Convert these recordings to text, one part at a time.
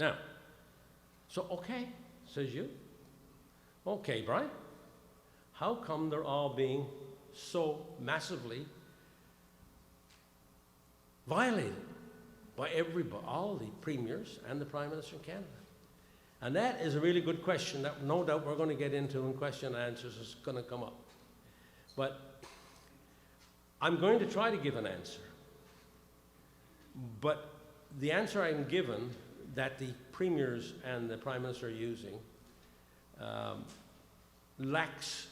Now, so okay, says you. Okay, Brian, how come they're all being so massively violated by everybody, all the premiers and the Prime Minister in Canada? And that is a really good question that no doubt we're going to get into in question and answers is going to come up. But I'm going to try to give an answer. But the answer I'm given that the premiers and the Prime Minister are using lacks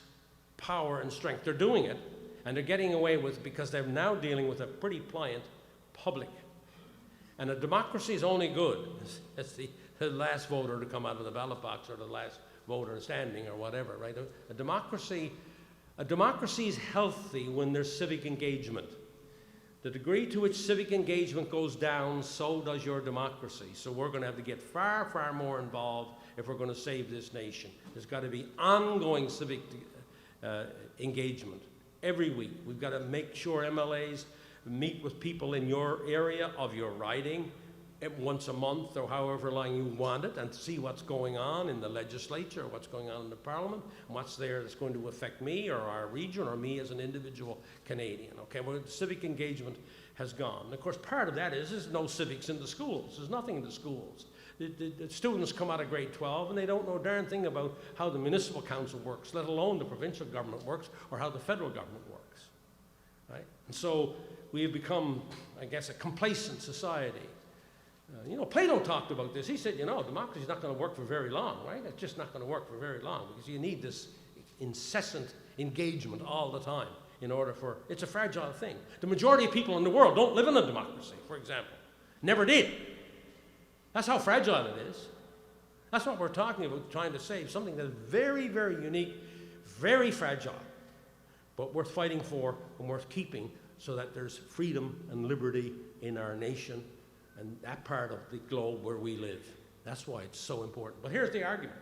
power and strength. They're doing it, and they're getting away with it because they're now dealing with a pretty pliant public. And a democracy is only good as the last voter to come out of the ballot box or the last voter standing or whatever, right? A democracy is healthy when there's civic engagement. The degree to which civic engagement goes down, so does your democracy. So we're going to have to get far, far more involved if we're going to save this nation. There's got to be ongoing civic engagement every week. We've got to make sure MLAs meet with people in your area of your riding once a month or however long you want it, and see what's going on in the legislature, what's going on in the Parliament, and what's there that's going to affect me or our region or me as an individual Canadian. Okay, well, civic engagement has gone. And of course, part of that is there's no civics in the schools. There's nothing in the schools. The students come out of grade 12 and they don't know a darn thing about how the municipal council works, let alone the provincial government works or how the federal government works, right? And so we have become, I guess, a complacent society. You know, Plato talked about this. He said, you know, democracy is not going to work for very long, right? It's just not going to work for very long because you need this incessant engagement all the time in order for, it's a fragile thing. The majority of people in the world don't live in a democracy, for example. Never did. That's how fragile it is. That's what we're talking about, trying to save something that's very, very unique, very fragile, but worth fighting for and worth keeping so that there's freedom and liberty in our nation and that part of the globe where we live. That's why it's so important. But here's the argument.